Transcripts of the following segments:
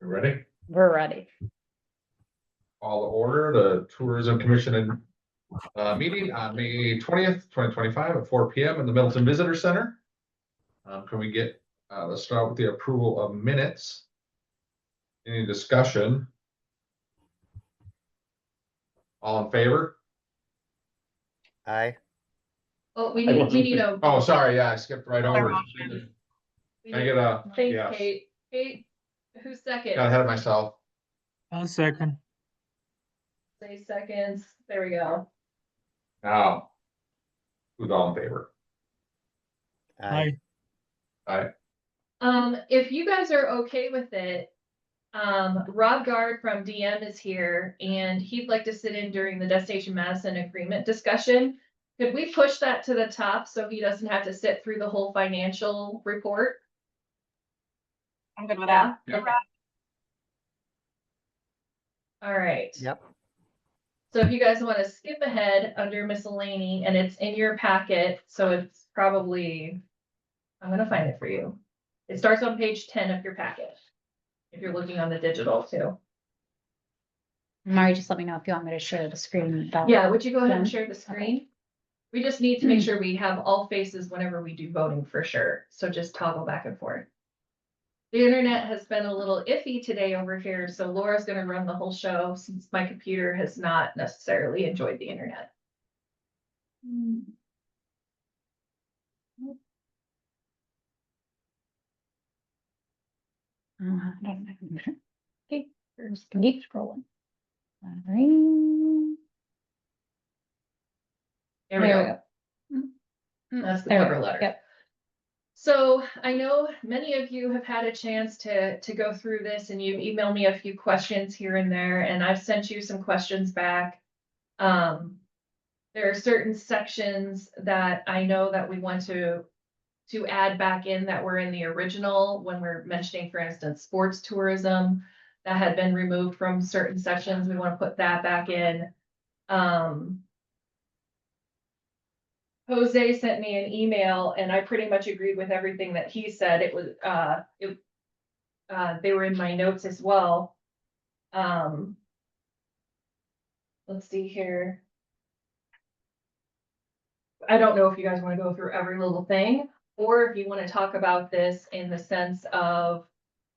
You ready? We're ready. Call to order the Tourism Commission meeting on May 20th, 2025 at 4 p.m. in the Middleton Visitor Center. Can we get, let's start with the approval of minutes. Any discussion? All in favor? Aye. Oh, we need a. Oh, sorry, yeah, I skipped right over. We Can I need- get a, Thanks, yes. Kate. Kate, who's second? Got ahead of myself. I'll second. Say seconds. There we go. Now, who's all in favor? Aye. Aye. If you guys are okay with it, Rob Gard from DM is here and he'd like to sit in during the Destination Madison agreement discussion. Could we push that to the top so he doesn't have to sit through the whole financial report? I'm good with that. Yeah. Okay. All right. Yep. So if you guys want to skip ahead under miscellany and it's in your packet, so it's probably, I'm gonna find it for you. It starts on page 10 of your packet. If you're looking on the digital too. Mari, just let me know if you want me to share the screen. without- Yeah, would you go ahead and Done. share the screen? We just need to make sure we have all faces whenever we do voting for sure. So just toggle back and forth. The internet has been a little iffy today over here, so Laura's gonna run the whole show since my computer has not necessarily enjoyed the internet. Okay, first keep scrolling. All right. There we go. That's the There we cover go. letter. Yep. So I know many of you have had a chance to go through this and you've emailed me a few questions here and there, and I've sent you some questions back. There are certain sections that I know that we want to add back in that were in the original when we're mentioning, for instance, sports tourism that had been removed from certain sections. We want to put that back in. Jose sent me an email and I pretty much agreed with everything that he said. It was, they were in my notes as well. Let's see here. I don't know if you guys want to go through every little thing, or if you want to talk about this in the sense of,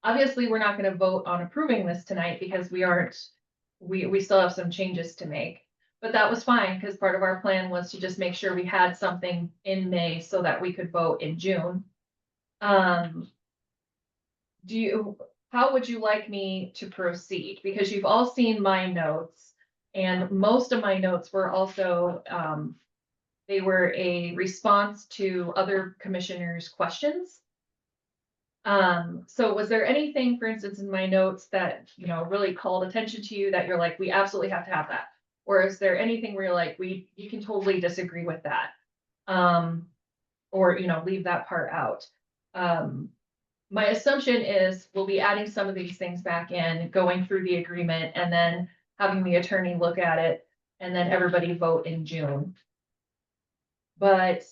obviously, we're not going to vote on approving this tonight because we still have some changes to make. But that was fine, because part of our plan was to just make sure we had something in May so that we could vote in June. How would you like me to proceed? Because you've all seen my notes, and most of my notes were also, they were a response to other commissioners' questions. So was there anything, for instance, in my notes that, really called attention to you that you're like, we absolutely have to have that? Or is there anything where you're like, you can totally disagree with that? Or, leave that part out. My assumption is we'll be adding some of these things back in, going through the agreement, and then having the attorney look at it, and then everybody vote in June. But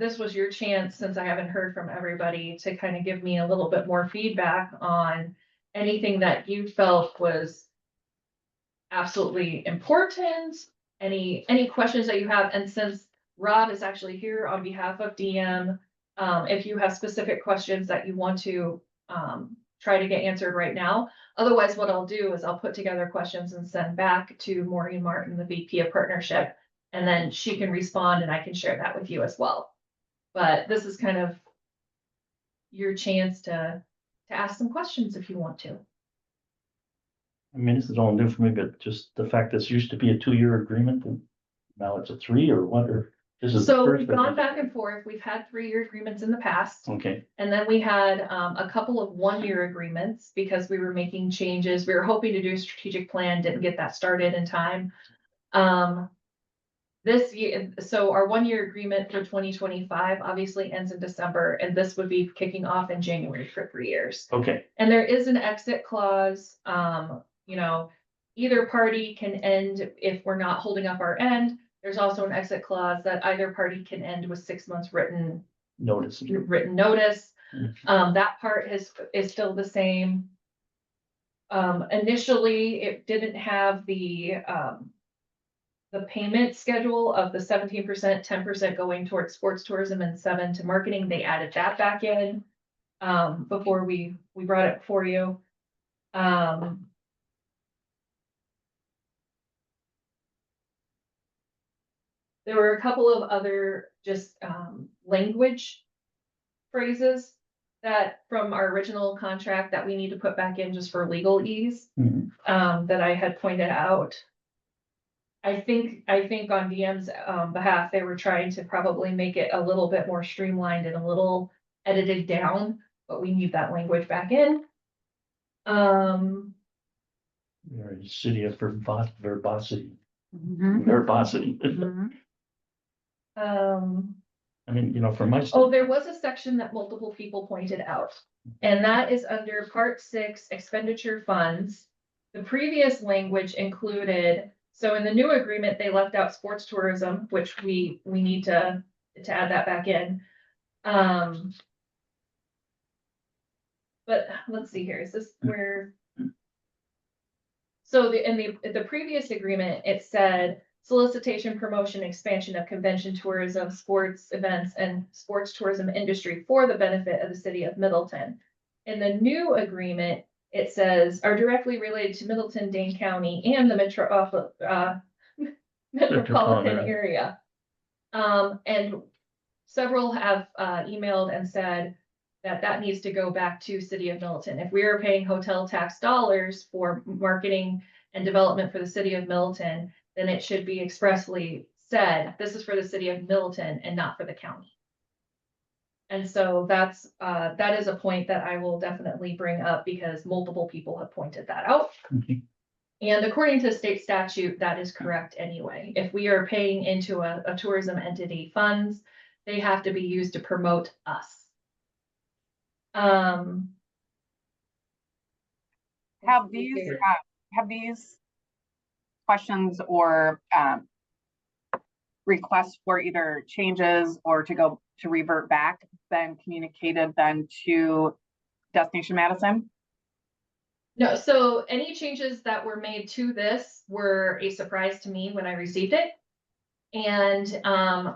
this was your chance, since I haven't heard from everybody, to kind of give me a little bit more feedback on anything that you felt was absolutely important, any questions that you have. And since Rob is actually here on behalf of DM, if you have specific questions that you want to try to get answered right now. Otherwise, what I'll do is I'll put together questions and send back to Maureen Martin, the VP of Partnership, and then she can respond and I can share that with you as well. But this is kind of your chance to ask some questions if you want to. I mean, this is all new for me, but just the fact this used to be a 2-year agreement and now it's a 3 or what, or this is. the So first we've gone agreement. back and forth. We've had 3-year agreements in the past. Okay, And then we had a couple of 1-year agreements because we were making changes. We were hoping to do a strategic plan, didn't get that started in time. This year, so our 1-year agreement for 2025 obviously ends in December, and this would be kicking off in January for 3 years. okay, And there is an exit clause, either party can end if we're not holding up our end. There's also an exit clause that either party can end with 6 months written notice. notice. Mhm. That part is still the same. Initially, it didn't have the payment schedule of the 17%, 10% going towards sports tourism and 7% to marketing. They added that back in, before we brought it before you. There were a couple of other just, language phrases that from our original contract that we need to put back in just for legal ease, Mhm. that I had pointed out. I think on DM's behalf, they were trying to probably make it a little bit more streamlined and a little edited down, but we need that language back in. We're a city of verbosity, Mhm. verbosity. Mhm. I mean, you know, for my. Oh, there was a section that multiple people pointed out, and that is under Part 6 expenditure funds. The previous language included, so in the new agreement, they left out sports tourism, which we need to add that back in. But let's see here, is this where? So in the previous agreement, it said solicitation, promotion, expansion of convention tourism, sports events, and sports tourism industry for the benefit of the city of Middleton. In the new agreement, it says are directly related to Middleton, Dane County, and the metropolitan area. And several have emailed and said that needs to go back to City of Middleton. If we are paying hotel tax dollars for marketing and development for the City of Middleton, then it should be expressly said, this is for the City of Middleton and not for the county. And so that is a point that I will definitely bring up because multiple people have pointed that out. Mhm. And according to state statute, that is correct anyway. If we are paying into a tourism entity funds, they have to be used to promote us. Have these questions or requests for either changes or to revert back been communicated then to Destination Madison? No, so any changes that were made to this were a surprise to me when I received it. And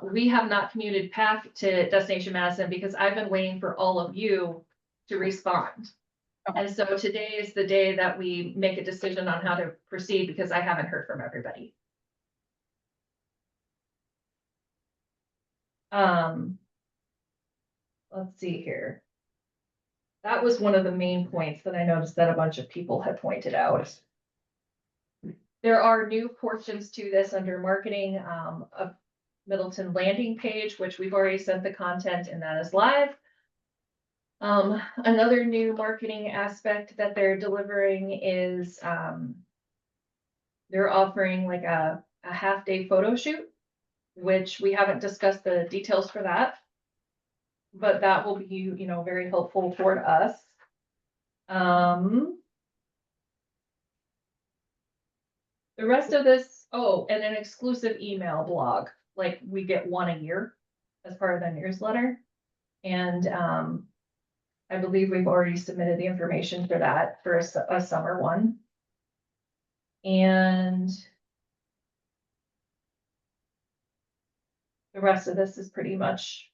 we have not communicated back to Destination Madison because I've been waiting for all of you to respond. Okay. And so today is the day that we make a decision on how to proceed because I haven't heard from everybody. Let's see here. That was one of the main points that I noticed that a bunch of people had pointed out. There are new portions to this under marketing, a Middleton landing page, which we've already sent the content and that is live. Another new marketing aspect that they're delivering is, they're offering like a half-day photo shoot, which we haven't discussed the details for that. But that will be, very helpful toward us. The rest of this, and an exclusive email blog, like we get one a year as part of the newsletter. And I believe we've already submitted the information for that for a summer one. And the rest of this is pretty much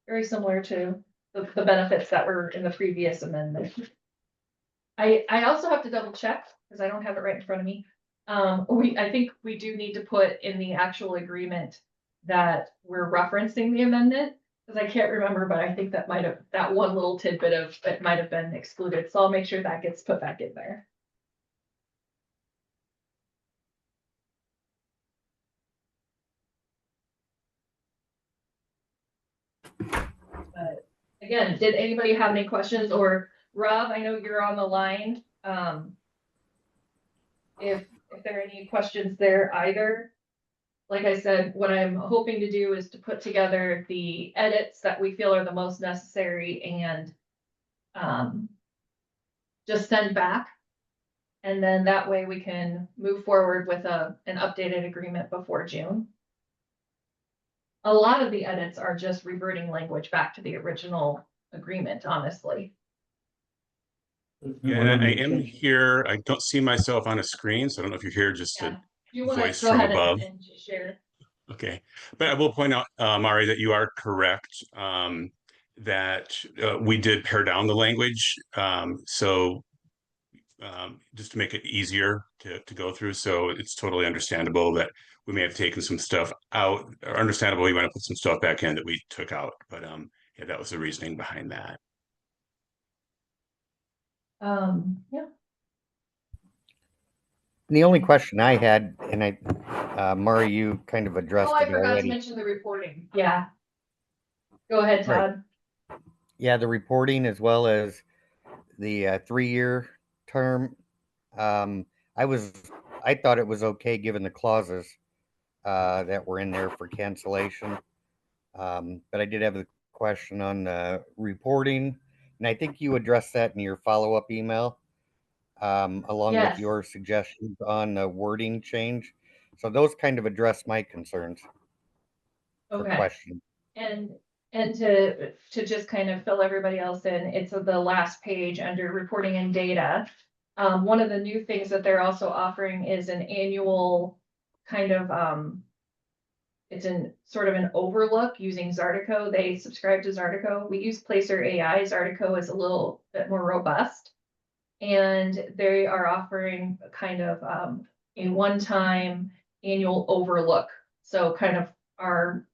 very similar to the benefits that were in the previous amendment. I also have to double check because I don't have it right in front of me. I think we do need to put in the actual agreement that we're referencing the amendment because I can't remember, but I think that that one little tidbit of it might have been excluded. So I'll make sure that gets put back in there. But again, did anybody have any questions? Or Rob, I know you're on the line. If there are any questions there either. Like I said, what I'm hoping to do is to put together the edits that we feel are the most necessary and just send back. And then that way we can move forward with an updated agreement before June. A lot of the edits are just reverting language back to the original agreement, honestly. Yeah, and I am here. I don't see myself on a screen, so I don't know if you're here just Yeah. to, If you want voice to go from ahead above. and just share. okay. But I will point out, Mari, that you are correct, that we did pare down the language. So just to make it easier to go through. So it's totally understandable that we may have taken some stuff out, or understandable we want to put some stuff back in that we took out. But yeah, that was the reasoning behind that. Yeah. The only question I had, and Murray, you kind of addressed Oh, I it forgot to already. mention the reporting. Yeah. Go ahead, Right. Todd. Yeah, the reporting as well as the 3-year term. Um, I thought it was okay given the clauses that were in there for cancellation. But I did have a question on reporting, and I think you addressed that in your follow-up email, along with Yes. your suggestions on the wording change. So those kind of address my concerns or Okay. questions. And to just kind of fill everybody else in, it's the last page under reporting and data. One of the new things that they're also offering is an annual kind of, it's in sort of an overlook using Zartico. They subscribe to Zartico. We use Placer AI. Zartico is a little bit more robust. And they are offering kind of a one-time annual overlook. So kind of our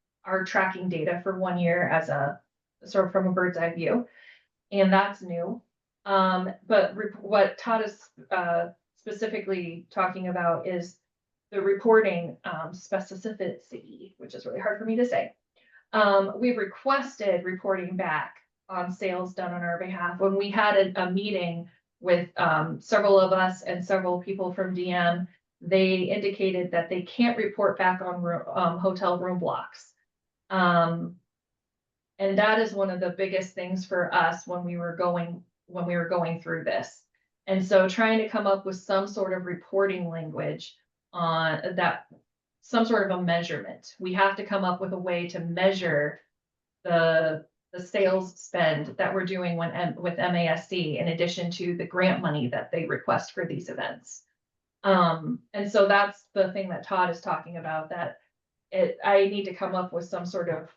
tracking data for 1 year as a sort of from a bird's eye view. And that's new. But what Todd is specifically talking about is the reporting specificity, which is really hard for me to say. We've requested reporting back on sales done on our behalf. When we had a meeting with several of us and several people from DM, they indicated that they can't report back on hotel room blocks. And that is one of the biggest things for us when we were going through this. And so trying to come up with some sort of reporting language on that, some sort of a measurement. We have to come up with a way to measure the sales spend that we're doing with MASC in addition to the grant money that they request for these events. And so that's the thing that Todd is talking about, that I need to come up with some sort of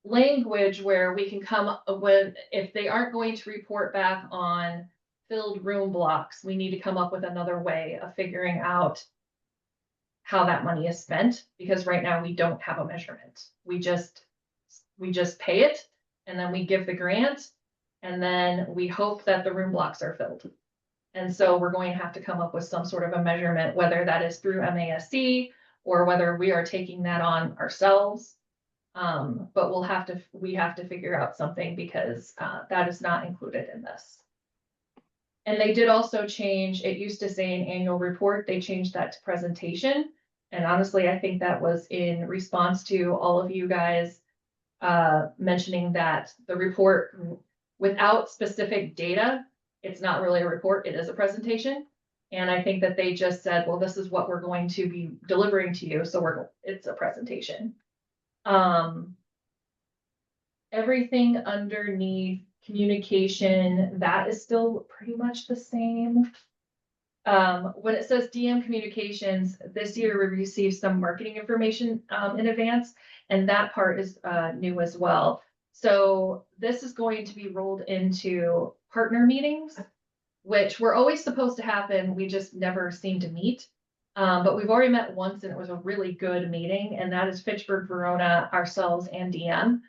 language where we can come up with, if they aren't going to report back on filled room blocks, we need to come up with another way of figuring out how that money is spent, because right now we don't have a measurement. We just pay it, and then we give the grant, and then we hope that the room blocks are filled. And so we're going to have to come up with some sort of a measurement, whether that is through MASC or whether we are taking that on ourselves. But we have to figure out something, because that is not included in this. And they did also change, it used to say an annual report, they changed that to presentation. And honestly, I think that was in response to all of you guys mentioning that the report without specific data, it's not really a report, it is a presentation. And I think that they just said, well, this is what we're going to be delivering to you, so it's a presentation. Everything underneath communication, that is still pretty much the same. When it says DM communications, this year we received some marketing information in advance, and that part is new as well. So this is going to be rolled into partner meetings, which were always supposed to happen. We just never seem to meet. But we've already met once, and it was a really good meeting, and that is Fitchburg, Verona, ourselves, and DM.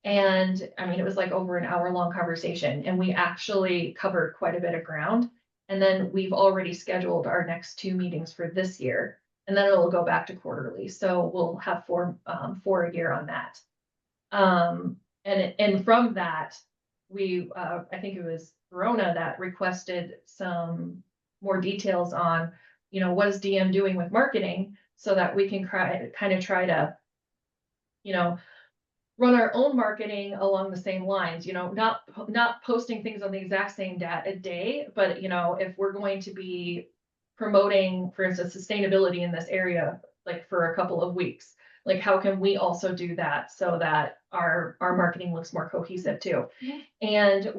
And I mean, it was like over an hour-long conversation, and we actually covered quite a bit of ground. And then we've already scheduled our next 2 meetings for this year, and then it'll go back to quarterly. So we'll have 4 a year on that. And from that, I think it was Verona that requested some more details on, what is DM doing with marketing, so that we can kind of try to, run our own marketing along the same lines, not posting things on the exact same day, but if we're going to be promoting, for instance, sustainability in this area, like for a couple of weeks, Like, how can we also do that so that our marketing looks more cohesive too? And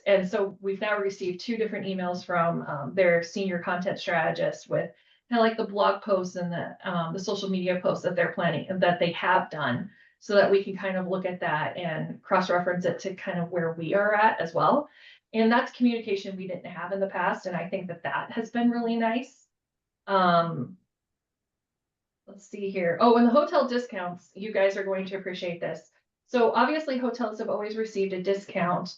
and so we've now received 2 different emails from their senior content strategist with kind of like the blog posts and the social media posts that they're planning and that they have done, so that we can kind of look at that and cross-reference it to kind of where we are at as well. And that's communication we didn't have in the past, and I think that that has been really nice. Let's see here. Oh, and the hotel discounts, you guys are going to appreciate this. So obviously hotels have always received a discount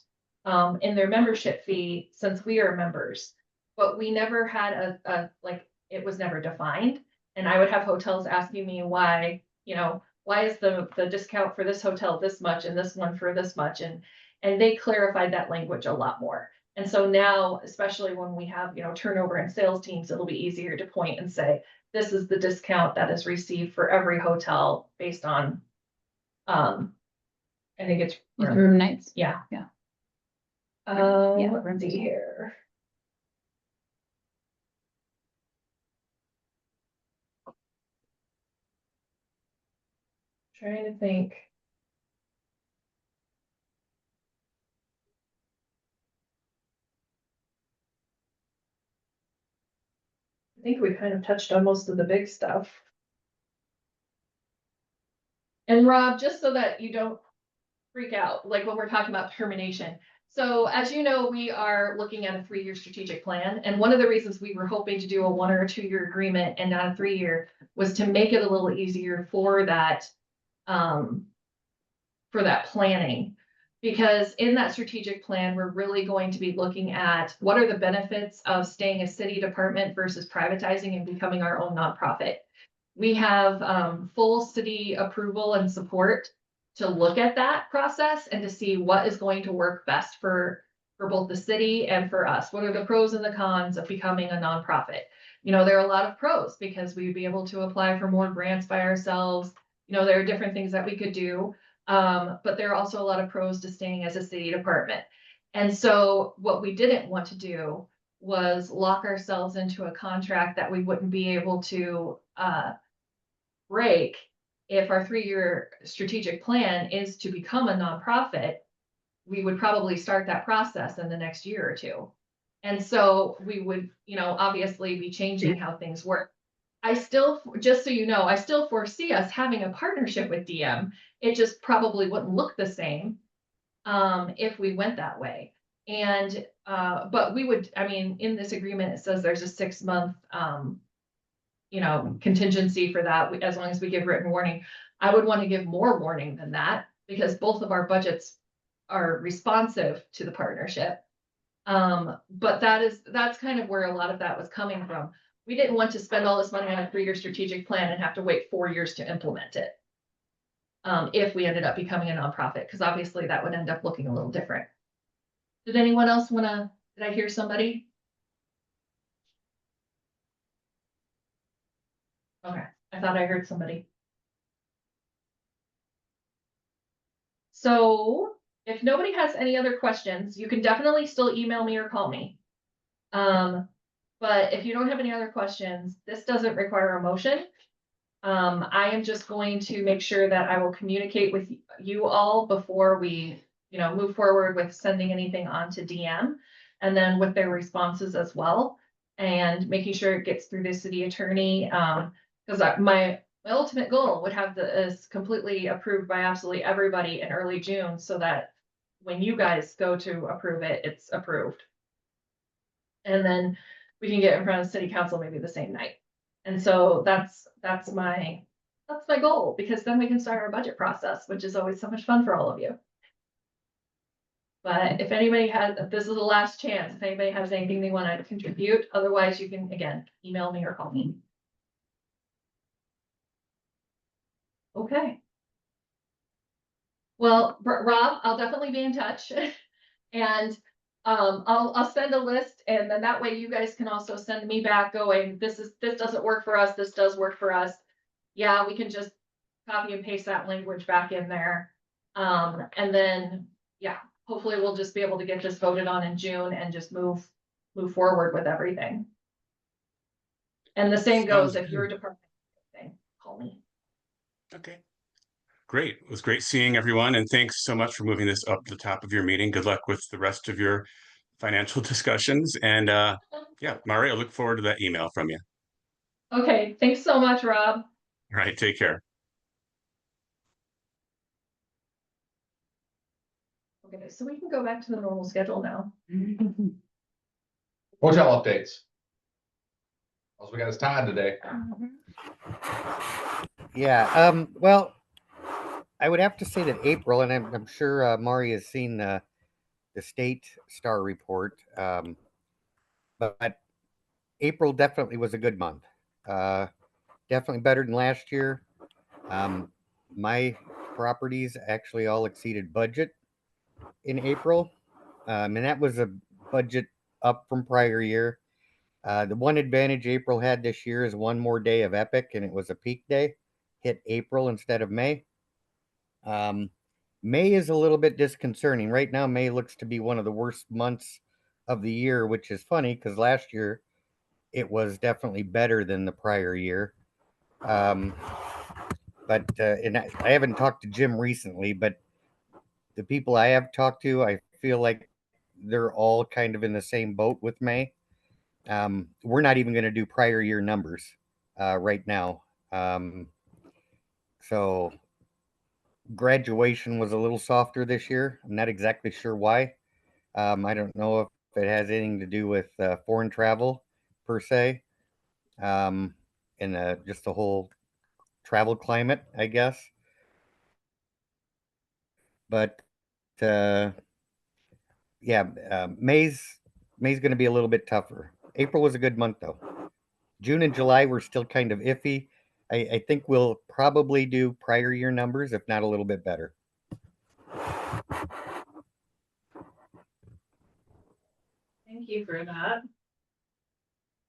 in their membership fee since we are members, but we never had like, it was never defined. And I would have hotels asking me why, why is the discount for this hotel this much and this one for this much? And they clarified that language a lot more. And so now, especially when we have, turnover in sales teams, it'll be easier to point and say, this is the discount that is received for every hotel based on, I think it's, Room nights. yeah. Yeah. Yeah, Yeah. let's see here. Trying to think. I think we kind of touched on most of the big stuff. And Rob, just so that you don't freak out, like when we're talking about termination. So as you know, we are looking at a 3-year strategic plan. And one of the reasons we were hoping to do a 1 or a 2-year agreement and not a 3-year was to make it a little easier for that planning. Because in that strategic plan, we're really going to be looking at what are the benefits of staying a city department versus privatizing and becoming our own nonprofit. We have full city approval and support to look at that process and to see what is going to work best for both the city and for us. What are the pros and the cons of becoming a nonprofit? There are a lot of pros because we would be able to apply for more grants by ourselves. There are different things that we could do. But there are also a lot of pros to staying as a city department. And so what we didn't want to do was lock ourselves into a contract that we wouldn't be able to break if our 3-year strategic plan is to become a nonprofit. We would probably start that process in the next year or 2. And so we would, obviously be changing how things work. I still, just so you know, I still foresee us having a partnership with DM. It just probably wouldn't look the same if we went that way. And but we would, in this agreement, it says there's a 6-month contingency for that, as long as we give written warning. I would want to give more warning than that because both of our budgets are responsive to the partnership. But that's kind of where a lot of that was coming from. We didn't want to spend all this money on a 3-year strategic plan and have to wait 4 years to implement it. If we ended up becoming a nonprofit, because obviously that would end up looking a little different. Did anyone else did I hear somebody? Okay, I thought I heard somebody. So if nobody has any other questions, you can definitely still email me or call me. But if you don't have any other questions, this doesn't require a motion. I am just going to make sure that I will communicate with you all before we, move forward with sending anything on to DM and then with their responses as well. And making sure it gets through the city attorney. Because my ultimate goal would have this completely approved by absolutely everybody in early June so that when you guys go to approve it, it's approved. And then we can get in front of city council maybe the same night. And so that's my goal, because then we can start our budget process, which is always so much fun for all of you. But if anybody this is the last chance, if anybody has anything they want to contribute, otherwise you can, again, email me or call me. Okay. Well, Rob, I'll definitely be in touch and I'll send a list, and then that way you guys can also send me back going, this doesn't work for us. This does work for us. Yeah, we can just copy and paste that language back in there. And then, yeah, hopefully we'll just be able to get this voted on in June and just move forward with everything. And the same goes if your department thing, call me. Okay. Great. It was great seeing everyone, and thanks so much for moving this up the top of your meeting. Good luck with the rest of your financial discussions. And yeah, Mari, I look forward to that email from you. Okay, thanks so much, Rob. All right, take care. Okay, so we can go back to the normal schedule now. Hotel updates. Also, we got his time today. Yeah. Well, I would have to say that April, and I'm sure Mari has seen the state star report. But April definitely was a good month. Definitely better than last year. My properties actually all exceeded budget in April, and that was a budget up from prior year. The one advantage April had this year is one more day of Epic, and it was a peak day, hit April instead of May. May is a little bit disconcerting. Right now, May looks to be one of the worst months of the year, which is funny because last year it was definitely better than the prior year. And I haven't talked to Jim recently, but the people I have talked to, I feel like they're all kind of in the same boat with May. We're not even going to do prior year numbers right now. So graduation was a little softer this year. I'm not exactly sure why. I don't know if it has anything to do with foreign travel per se, and just the whole travel climate, I guess. But yeah, May's going to be a little bit tougher. April was a good month though. June and July were still kind of iffy. I think we'll probably do prior year numbers, if not a little bit better. Thank you for that.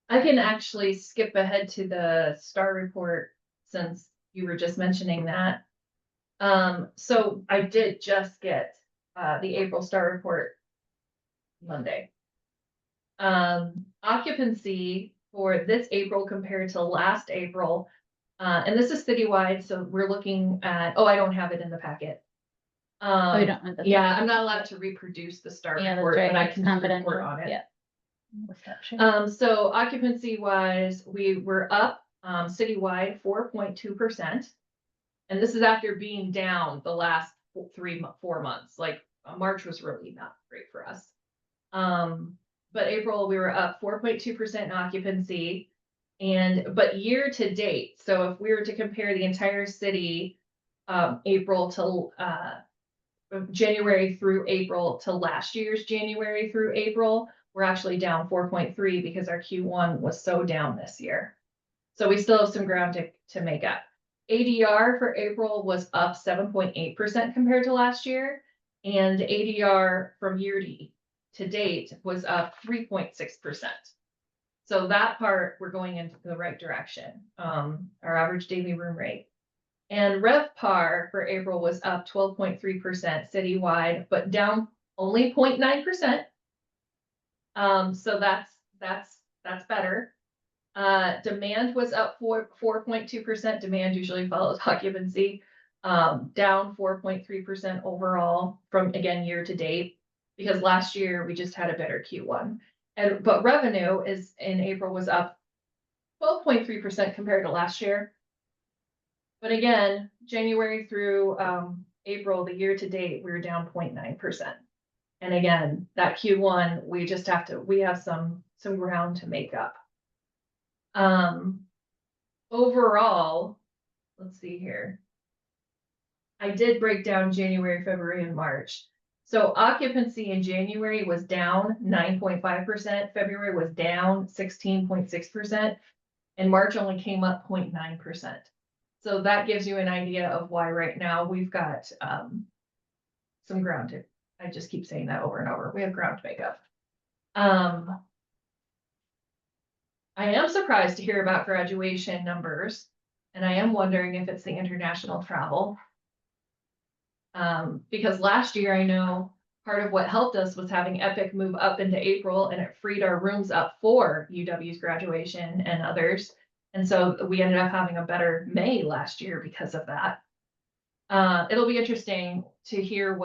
I can actually skip ahead to the star report since you were just mentioning that. So I did just get the April star report Monday. Occupancy for this April compared to last April, and this is citywide, so we're looking at, oh, I don't have it in the packet. Oh, you don't want the. Yeah, I'm not allowed to reproduce the star Yeah, that's report, right. but I It's can confidential. report on it. Yeah. What's that, Shay? So occupancy wise, we were up citywide 4.2%. And this is after being down the last 4 months. Like March was really not great for us. But April we were up 4.2% in occupancy. But year to date, so if we were to compare the entire city, April to January through April to last year's January through April, we're actually down 4.3 because our Q1 was so down this year. So we still have some ground to make up. ADR for April was up 7.8% compared to last year. And ADR from year to date was up 3.6%. So that part, we're going into the right direction. Our average daily room rate. And RevPAR for April was up 12.3% citywide, but down only 0.9%. So that's better. Demand was up 4.2%. Demand usually follows occupancy. Down 4.3% overall from, again, year to date, because last year we just had a better Q1. But revenue is in April was up 12.3% compared to last year. But again, January through April, the year to date, we were down 0.9%. And again, that Q1, we have some ground to make up. Overall, let's see here. I did break down January, February, and March. So occupancy in January was down 9.5%. February was down 16.6%. And March only came up 0.9%. So that gives you an idea of why right now we've got some ground to, I just keep saying that over and over. We have ground to make up. I am surprised to hear about graduation numbers, and I am wondering if it's the international travel. Because last year I know part of what helped us was having Epic move up into April, and it freed our rooms up for UW's graduation and others. And so we ended up having a better May last year because of that. It'll be interesting to hear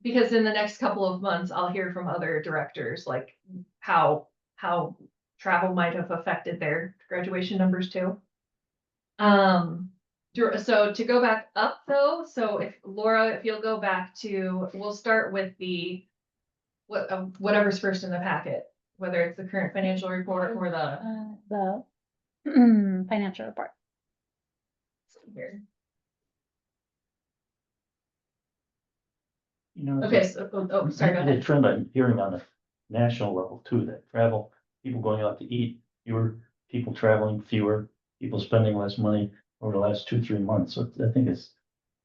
because in the next couple of months, I'll hear from other directors, like how travel might have affected their graduation numbers too. So to go back up though, so if Laura, if you'll go back to, we'll start with whatever's first in the packet, whether it's the current financial report or The financial report. here. You know, Okay, so, sorry, go the ahead. trend I'm hearing on a national level too, that travel, people going out to eat, fewer people traveling, fewer people spending less money over the last 2-3 months. So I think it's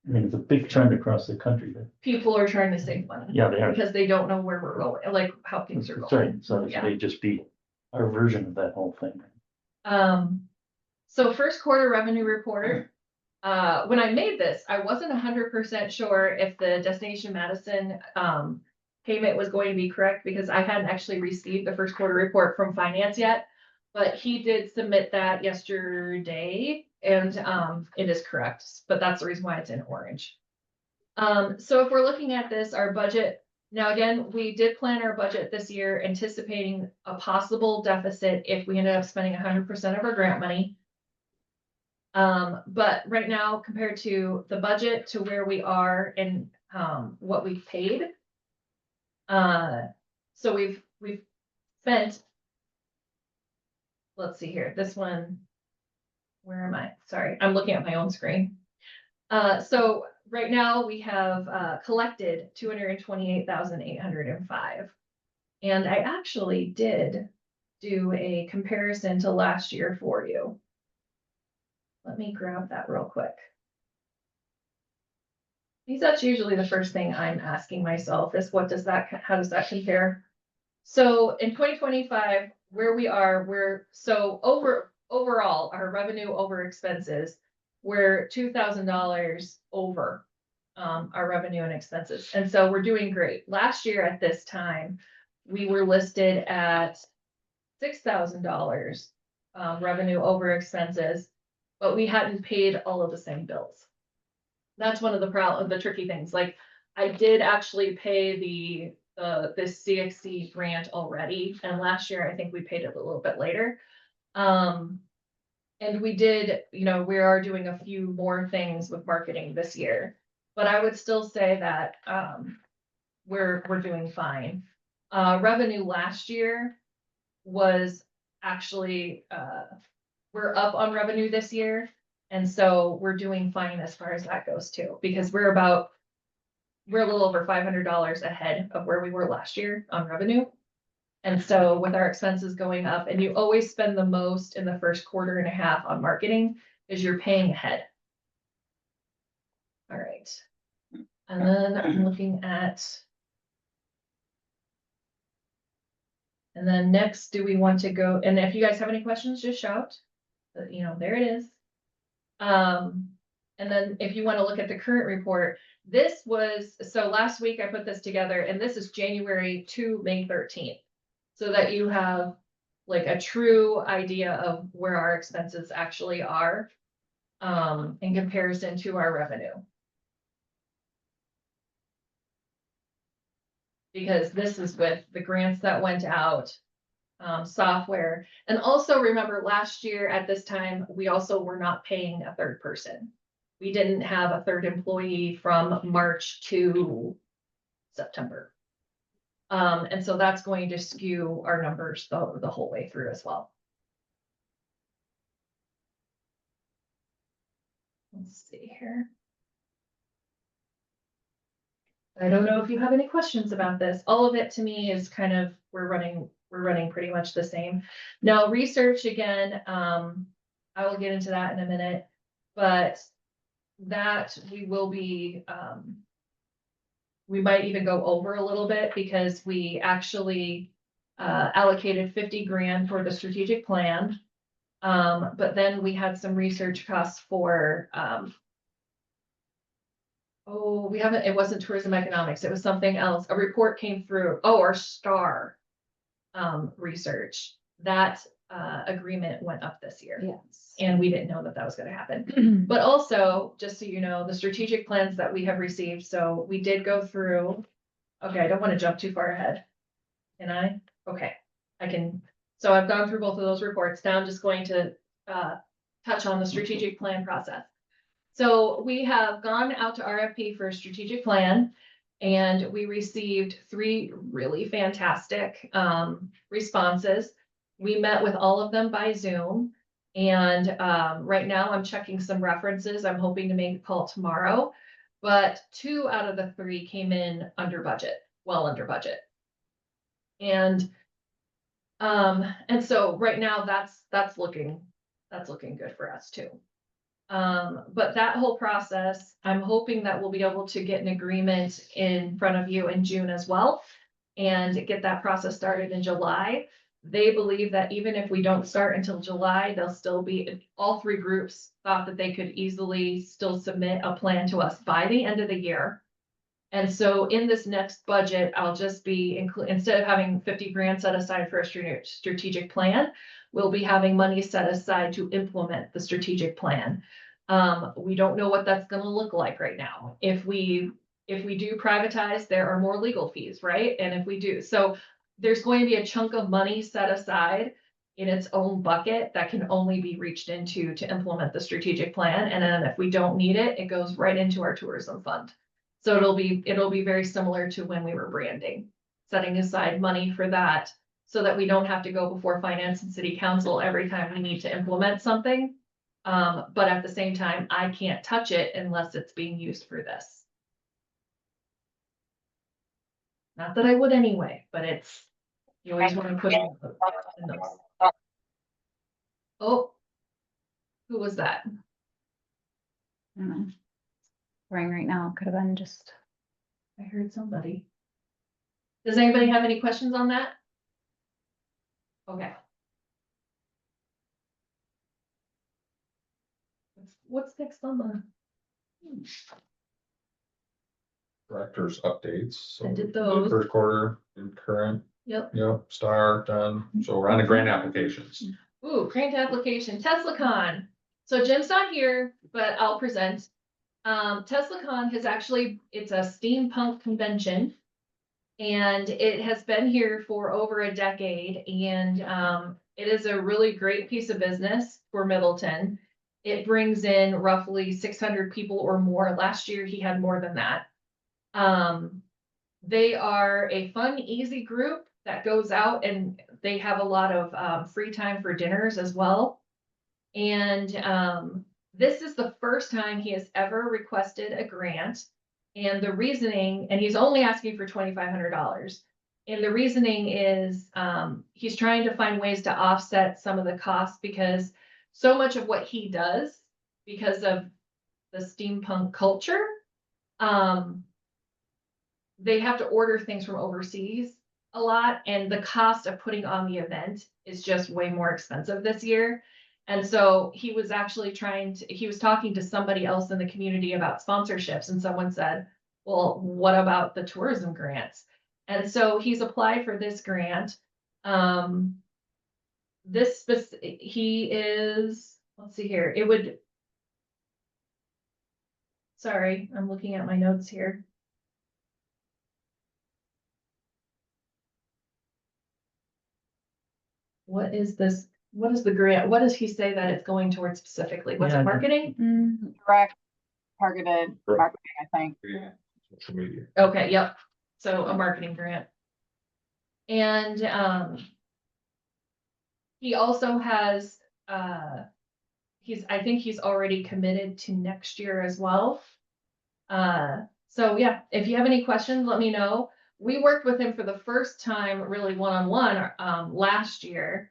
a big trend across the country that, People are trying to save money yeah, they are. because they don't know where we're going, like how things are That's going. right. So this Yeah. may just be our version of that whole thing. So first quarter revenue report, when I made this, I wasn't 100% sure if the Destination Madison, payment was going to be correct because I hadn't actually received the first quarter report from finance yet. But he did submit that yesterday and, it is correct, but that's the reason why it's in orange. So if we're looking at this, our budget, now again, we did plan our budget this year anticipating a possible deficit if we ended up spending 100% of our grant money. But right now, compared to the budget to where we are and, what we've paid. So we've spent. Let's see here, this one. Where am I? Sorry, I'm looking at my own screen. So right now we have, collected 228,805. And I actually did do a comparison to last year for you. Let me grab that real quick. Because that's usually the first thing I'm asking myself is how does that compare? So in 2025, where we are, overall, our revenue over expenses, we're $2,000 over our revenue and expenses. And so we're doing great. Last year at this time, we were listed at $6,000 revenue over expenses, but we hadn't paid all of the same bills. That's one of the tricky things. Like I did actually pay the CXC grant already, and last year I think we paid it a little bit later. And we did, we are doing a few more things with marketing this year, but I would still say that we're doing fine. Revenue last year was actually we're up on revenue this year, and so we're doing fine as far as that goes too, because we're a little over $500 ahead of where we were last year on revenue. And so with our expenses going up, and you always spend the most in the first quarter and a half on marketing, is you're paying ahead. All right. And then I'm looking at. And then next, do we want to go, and if you guys have any questions, just shout, but there it is. And then if you want to look at the current report, so last week I put this together, and this is January to May 13th. So that you have like a true idea of where our expenses actually are, in comparison to our revenue. Because this is with the grants that went out, software. And also remember last year at this time, we also were not paying a third person. We didn't have a third employee from March to September. And so that's going to skew our numbers the whole way through as well. Let's see here. I don't know if you have any questions about this. All of it to me is kind of, we're running pretty much the same. Now research again, I will get into that in a minute, but that we will be, we might even go over a little bit because we actually allocated 50 grand for the strategic plan. But then we had some research costs for, it wasn't tourism economics, it was something else. A report came through, our STAR research that agreement went up this year. Yes. And we didn't know that that was gonna happen. But also, just so you know, the strategic plans that we have received, so we did go through. Okay, I don't wanna jump too far ahead. Can I? Okay, I can. So I've gone through both of those reports. Now I'm just going to touch on the strategic plan process. So we have gone out to RFP for a strategic plan, and we received 3 really fantastic responses. We met with all of them by Zoom. And right now I'm checking some references. I'm hoping to make a call tomorrow. But 2 out of the 3 came in under budget, well under budget. And so right now that's looking good for us too. But that whole process, I'm hoping that we'll be able to get an agreement in front of you in June as well. And get that process started in July. They believe that even if we don't start until July, they'll still be, all 3 groups thought that they could easily still submit a plan to us by the end of the year. And so in this next budget, I'll just be instead of having 50 grand set aside for a strategic plan, we'll be having money set aside to implement the strategic plan. We don't know what that's gonna look like right now. If we do privatize, there are more legal fees, right? And if we do, so there's going to be a chunk of money set aside in its own bucket that can only be reached into to implement the strategic plan. And then if we don't need it, it goes right into our tourism fund. So it'll be very similar to when we were branding, setting aside money for that so that we don't have to go before finance and city council every time we need to implement something. But at the same time, I can't touch it unless it's being used for this. Not that I would anyway, but you always want to put in those. Oh, who was that? I don't know. Ring right now, could have been just. I heard somebody. Does anybody have any questions on that? Okay. What's next on the? Directors updates. So I did those. First quarter and current, Yep. star done. So we're on to grant applications. Ooh, grant application, TeslaCon. So Jim's not here, but I'll present. TeslaCon it's a steampunk convention. And it has been here for over a decade, and it is a really great piece of business for Middleton. It brings in roughly 600 people or more. Last year he had more than that. They are a fun, easy group that goes out, and they have a lot of free time for dinners as well. And this is the first time he has ever requested a grant. And the reasoning, and he's only asking for $2,500. And the reasoning is he's trying to find ways to offset some of the costs, because so much of what he does, because of the steampunk culture, they have to order things from overseas a lot, and the cost of putting on the event is just way more expensive this year. And so he was actually he was talking to somebody else in the community about sponsorships, and someone said, well, what about the tourism grants? And so he's applied for this grant. He is, let's see here, sorry, I'm looking at my notes here. What is this? What is the grant? What does he say that it's going towards specifically? Was Yeah, it marketing? Direct targeted marketing, I think. Yeah, social media. Okay, yep. So a marketing grant. And he also has I think he's already committed to next year as well. So yeah, if you have any questions, let me know. We worked with him for the first time really one-on-one last year.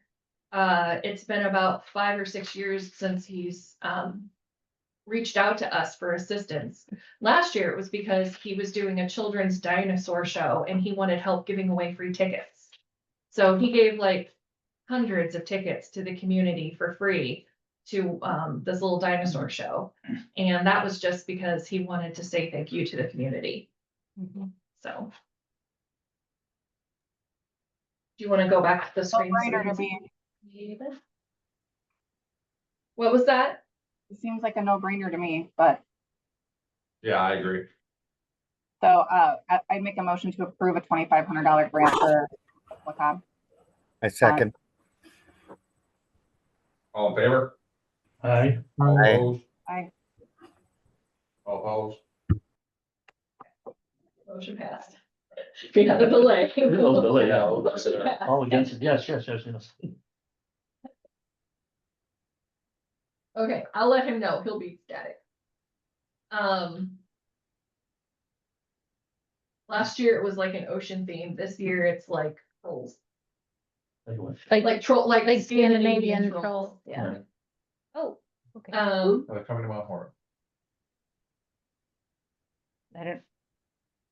It's been about 5 or 6 years since he's reached out to us for assistance. Last year it was because he was doing a children's dinosaur show and he wanted help giving away free tickets. So he gave like hundreds of tickets to the community for free to this little dinosaur show. And that was just because he wanted to say thank you to the community. So. Do you want to go back to the screen? No-brainer to me. David? What was that? It seems like a no-brainer to me, but, Yeah, I agree. so, I make a motion to approve a $2,500 grant for Lacon. I second. All in favor? Aye. All Aye. opposed? Aye. All opposed? Motion passed. We had a delay. Little delay, yeah. Motion passed. All against it, yes, yes, yes, yes. Okay, I'll let him know. He'll be static. Last year it was like an ocean theme. This year it's like trolls. Tell you what. Like troll, like Scandinavian trolls. trolls. Yeah. Oh, okay. They're coming to Mount Horeb. I don't,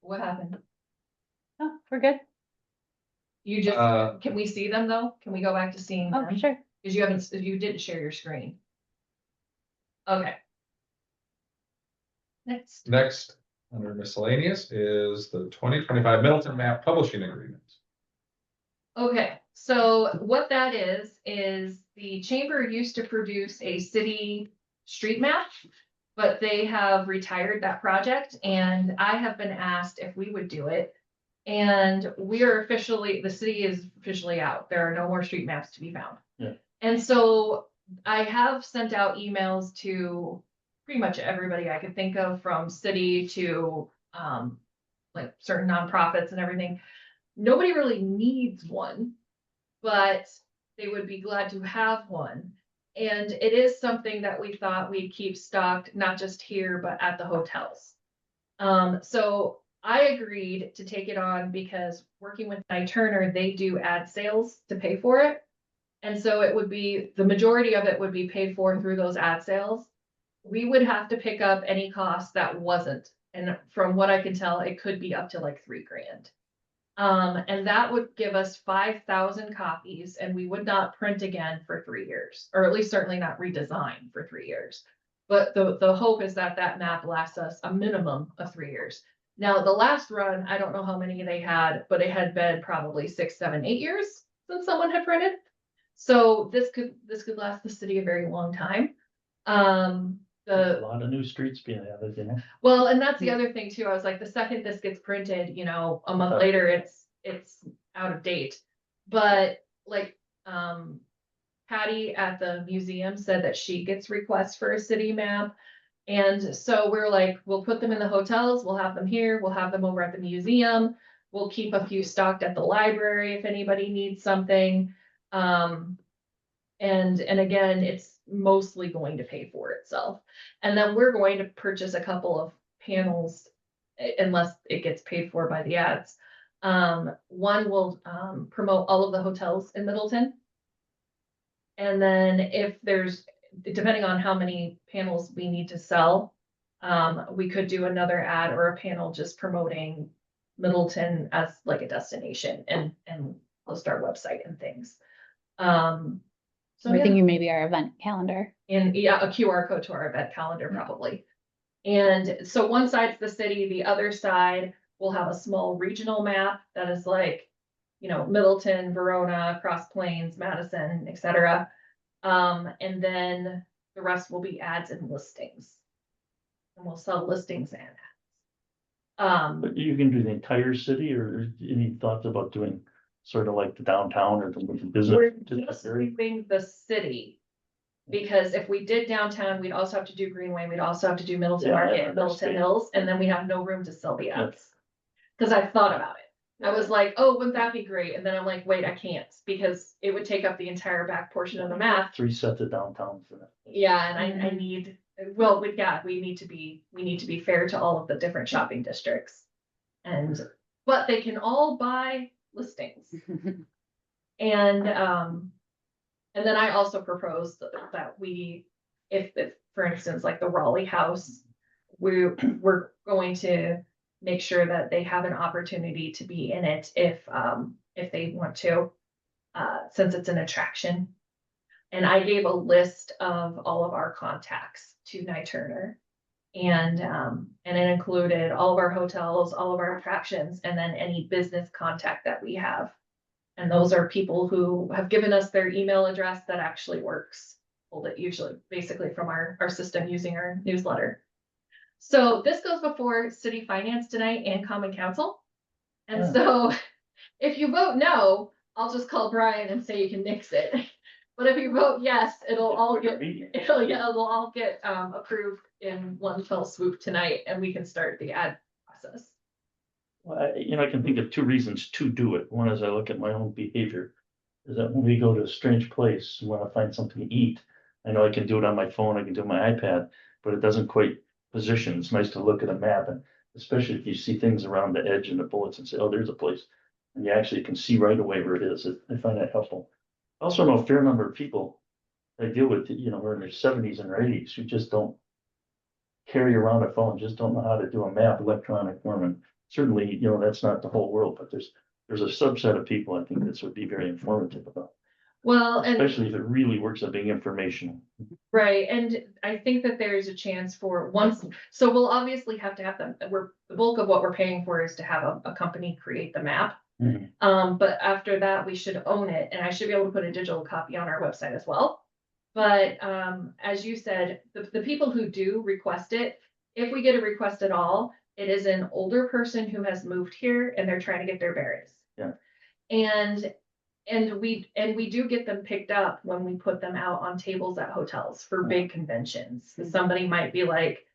What happened? oh, we're good. You just, Uh, can we see them though? Can we go back to seeing Oh, them? sure. Cause you didn't share your screen. Okay. Next. Next, under miscellaneous is the 2025 Middleton Map Publishing Agreement. Okay, so what that is the chamber used to produce a city street map. But they have retired that project and I have been asked if we would do it. And we are officially, the city is officially out. There are no more street maps to be found. Yeah. And so I have sent out emails to pretty much everybody I could think of, from city to like certain nonprofits and everything. Nobody really needs one, but they would be glad to have one. And it is something that we thought we'd keep stocked, not just here, but at the hotels. So I agreed to take it on because working with Nye Turner, they do ad sales to pay for it. And so it would be, the majority of it would be paid for through those ad sales. We would have to pick up any cost that wasn't. And from what I can tell, it could be up to like $3,000. And that would give us 5,000 copies and we would not print again for 3 years, or at least certainly not redesign for 3 years. But the hope is that that map lasts us a minimum of 3 years. Now, the last run, I don't know how many they had, but it had been probably 6, 7, 8 years since someone had printed. So this could last the city a very long time. A lot of new streets being added, you know? Well, and that's the other thing too. I was like, the second this gets printed, you know, a month later, it's out of date. But like, Patty at the museum said that she gets requests for a city map. And so we're like, we'll put them in the hotels, we'll have them here, we'll have them over at the museum. We'll keep a few stocked at the library if anybody needs something. And again, it's mostly going to pay for itself. And then we're going to purchase a couple of panels unless it gets paid for by the ads. One will promote all of the hotels in Middleton. And then if there's, depending on how many panels we need to sell, we could do another ad or a panel just promoting Middleton as like a destination and list our website and things. So We're yeah. thinking maybe our event calendar. And yeah, a QR code to our event calendar probably. And so one side's the city, the other side will have a small regional map that is like, you know, Middleton, Verona, Cross Plains, Madison, etc. And then the rest will be ads and listings. And we'll sell listings and ads. But you can do the entire city, or any thoughts about doing sort of like the downtown or the business? We're district just area? doing the city. Because if we did downtown, we'd also have to do Greenway, we'd also have to do Middleton Yeah, Market, yeah, and Middleton that's Hills, and then we have no room to sell the Yeah. ads. Cause I've thought about it. I was like, oh, wouldn't that be great? And then I'm like, wait, I can't, because it would take up the entire back portion of the map. 3 sets of downtown for that. Yeah, and I need, well, we need to be fair to all of the different shopping districts. But they can all buy listings. And then I also proposed that we, if for instance, like the Raleigh House, we're going to make sure that they have an opportunity to be in it if they want to, since it's an attraction. And I gave a list of all of our contacts to Nye Turner. And it included all of our hotels, all of our attractions, and then any business contact that we have. And those are people who have given us their email address that actually works. Pulled it usually basically from our system using our newsletter. So this goes before city finance tonight and common council. And Yeah. so if you vote no, I'll just call Brian and say you can nix it. But if you vote yes, it'll all get approved in one fell swoop tonight, and we can start the ad process. Well, I can think of two reasons to do it. One is I look at my own behavior. Is that when we go to a strange place and want to find something to eat, I know I can do it on my phone, I can do it on my iPad, but it doesn't quite position. It's nice to look at a map, and especially if you see things around the edge and the bullets and say, oh, there's a place. And you actually can see right away where it is. I find that helpful. I also know a fair number of people I deal with, who are in their 70s and their 80s who just don't carry around a phone, just don't know how to do a map electronic form. And certainly, that's not the whole world, but there's a subset of people I think this would be very informative about, Well, and especially if it really works at being informational. right, and I think that there's a chance for once, so we'll obviously have to have them, the bulk of what we're paying for is to have a company create the map. Mhm. But after that, we should own it, and I should be able to put a digital copy on our website as well. But as you said, the people who do request it, if we get a request at all, it is an older person who has moved here and they're trying to get their bearings. Yeah. And we do get them picked up when we put them out on tables at hotels for big conventions. Somebody might be like,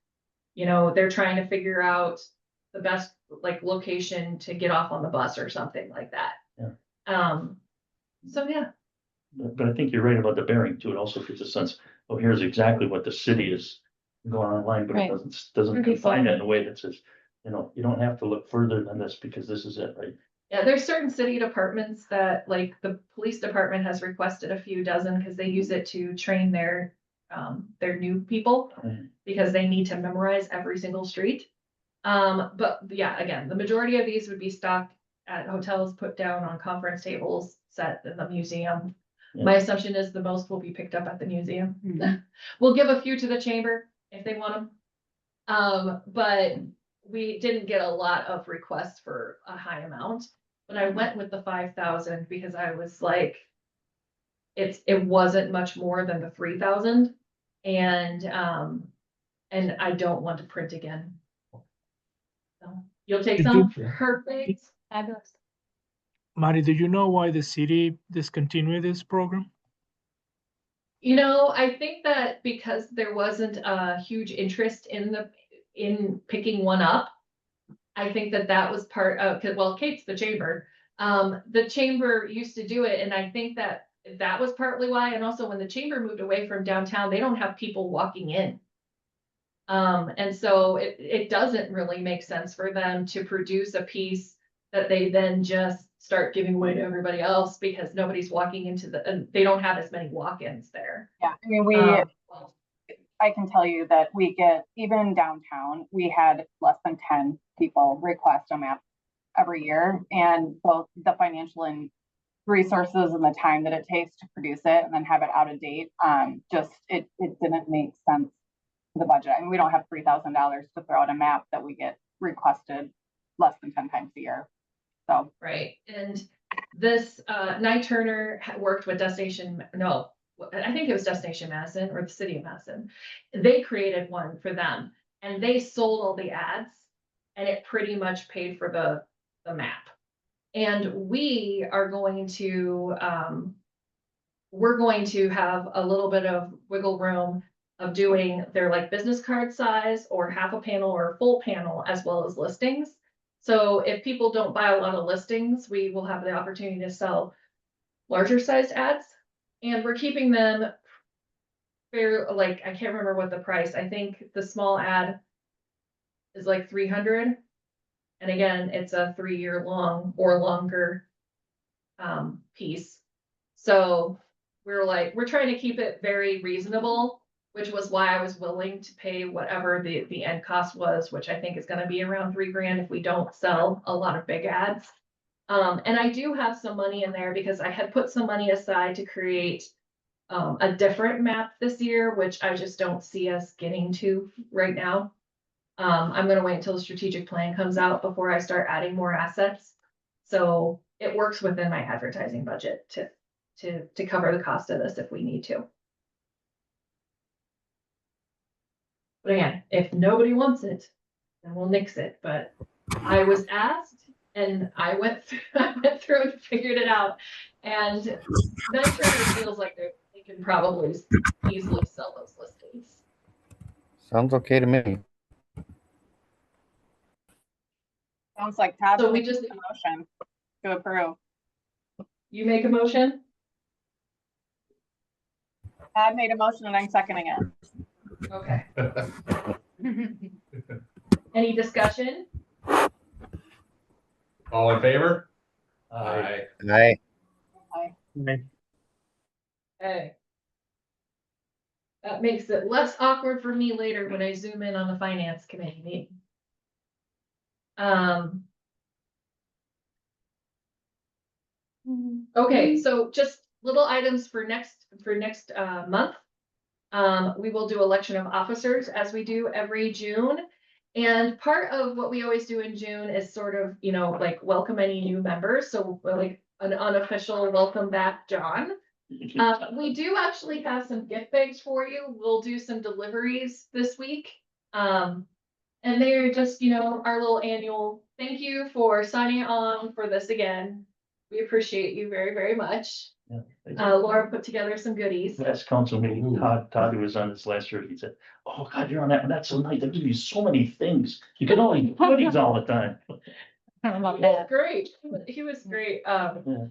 they're trying to figure out the best location to get off on the bus or something like that. Yeah. So yeah. But I think you're right about the bearing too. It also gives a sense, oh, here's exactly what the city is going online, but it Right. doesn't Pretty define it in fun. a way that says, you don't have to look further than this because this is it, right? Yeah, there's certain city departments that, like, the police department has requested a few dozen because they use it to train their new people Mhm. because they need to memorize every single street. But yeah, again, the majority of these would be stocked at hotels, put down on conference tables, set in the museum. Yeah. My assumption is the most will be picked up at the museum. Mhm. We'll give a few to the chamber if they want them. But we didn't get a lot of requests for a high amount, but I went with the 5,000 because I was like, it wasn't much more than the 3,000. And I don't want to print again. So you'll take Did some? you- Perfect. Fabulous. Mari, do you know why the city discontinued this program? I think that because there wasn't a huge interest in picking one up, I think that was part of, well, Kate's the chamber. The chamber used to do it, and I think that was partly why, and also when the chamber moved away from downtown, they don't have people walking in. And so it doesn't really make sense for them to produce a piece that they then just start giving away to everybody else because nobody's walking and they don't have as many walk-ins there. Yeah, I mean, Well, I can tell you that we get, even downtown, we had less than 10 people request a map every year. And both the financial and resources and the time that it takes to produce it and then have it out of date, it didn't make sense to the budget. I mean, we don't have $3,000 to throw out a map that we get requested less than 10 times a year. So, right, and this, Nye Turner worked with I think it was Destination Madison or the city of Madison. They created one for them and they sold all the ads and it pretty much paid for the map. And we are going to, we're going to have a little bit of wiggle room of doing their business card size or half a panel or a full panel as well as listings. So if people don't buy a lot of listings, we will have the opportunity to sell larger sized ads. And we're keeping them fair, I can't remember what the price, I think the small ad is like 300. And again, it's a 3-year long or longer piece. So we're trying to keep it very reasonable, which was why I was willing to pay whatever the end cost was, which I think is gonna be around $3,000 if we don't sell a lot of big ads. And I do have some money in there because I had put some money aside to create a different map this year, which I just don't see us getting to right now. I'm gonna wait until the strategic plan comes out before I start adding more assets. So it works within my advertising budget to cover the cost of this if we need to. But again, if nobody wants it, then we'll nix it, but I was asked and I went through and figured it out. And Night Turner feels like they can probably easily sell those listings. Sounds okay to me. Sounds like Todd. So we made just- a motion to approve. You make a motion? Todd made a motion and I'm seconding it. Okay. Any discussion? All in favor? I, Aye. Okay. That makes it less awkward for me later when I zoom in on the finance committee meeting. Okay, so just little items for next month. We will do election of officers as we do every June. And part of what we always do in June is sort of, like welcome any new members. So like an unofficial welcome back, John. We do actually have some gift bags for you. We'll do some deliveries this week. And they're just, our little annual thank you for signing on for this again. We appreciate you very, very much. yeah. Laura put together some goodies. Last council meeting, Todd who was on this last year, he said, oh God, you're on that one. That's so nice. They give you so many things. You can only do goodies all the time. I don't know He about was that. great. He was great. We're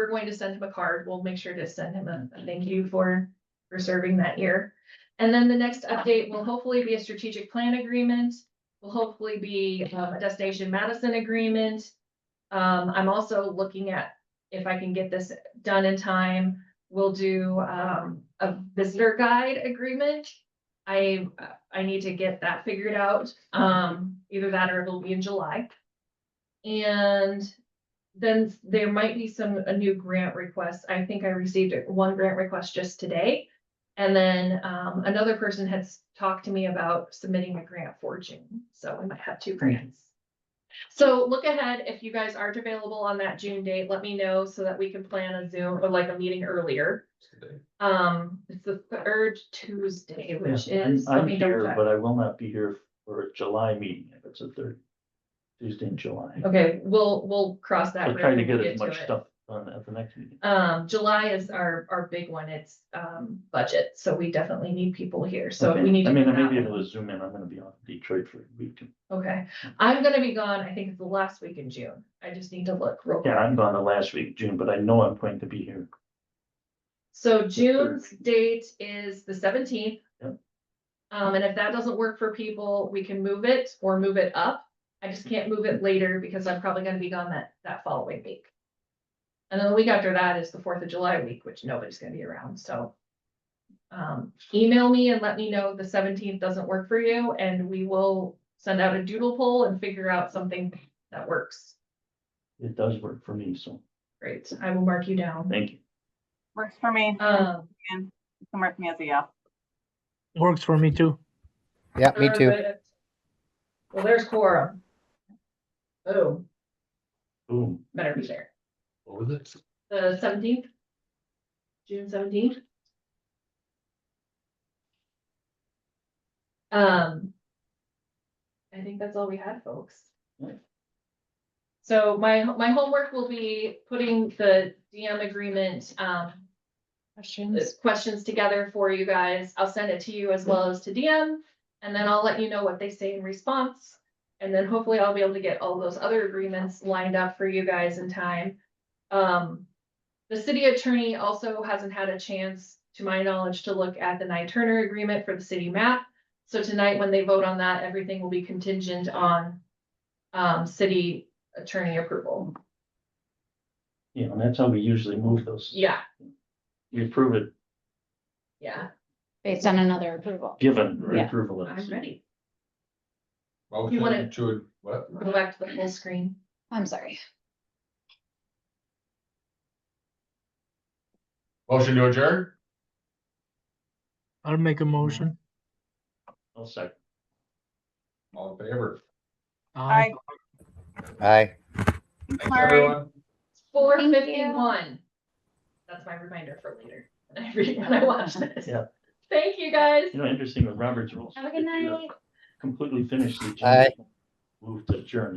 going to send him a card. We'll make sure to send him a thank you for serving that year. And then the next update will hopefully be a strategic plan agreement. Will hopefully be a Destination Madison agreement. I'm also looking at if I can get this done in time. We'll do a visitor guide agreement. I need to get that figured out. Either that or it'll be in July. And then there might be a new grant request. I think I received one grant request just today. And then another person has talked to me about submitting a grant for June. So we might have 2 grants. So look ahead, if you guys aren't available on that June date, let me know so that we can plan a Zoom or like a meeting earlier. It's the 3rd Tuesday, which is, let I'm me double here, check. but I will not be here for a July meeting. If it's the 3rd Tuesday in July. Okay, we'll cross that. I'll bridge try to when we get as to much it. stuff done at the next meeting. July is our big one. It's budget, so we definitely need people here. So if Okay. we need to. I mean, do I may that be one- able to zoom in. I'm gonna be on Detroit for a week. Okay, I'm gonna be gone. I think it's the last week in June. I just need to look real quick. Yeah, I'm gone the last week of June, but I know I'm going to be here. So June's date is the 17th. Yep. And if that doesn't work for people, we can move it or move it up. I just can't move it later because I'm probably gonna be gone that following week. And then the week after that is the 4th of July week, which nobody's gonna be around, so. Email me and let me know if the 17th doesn't work for you, and we will send out a doodle poll and figure out something that works. It does work for me, so Great, I will mark you down. thank you. Works for me. Um, You can mark me as a yes. Works for me too. Yeah, me too. perfect. Well, there's quorum. Boom, Boom. better be there. What was it? The 17th? June 17th? I think that's all we had, folks. Right. So my homework will be putting the DM agreement, questions together for you guys. I'll send it to you as well as to DM, and then I'll let you know what they say in response. And then hopefully I'll be able to get all those other agreements lined up for you guys in time. The city attorney also hasn't had a chance, to my knowledge, to look at the Nye Turner agreement for the city map. So tonight, when they vote on that, everything will be contingent on city attorney approval. You know, and that's how we usually move those. Yeah, You approve it, yeah, Based on another approval. given the Yeah. approval of the I'm city. ready. Motion wanna- to, what? Go back to the full screen. I'm sorry. Motion to adjourn? I'll make a motion. I'll second. All in favor? Aye. Aye. Aye. Thanks, All right. everyone. 4:51. That's my reminder for later when I watch this. Yeah. Thank you, guys. You know, interesting with Robert's rules. Have a good if you night. Completely finish the Aye. agenda. Move to adjourn.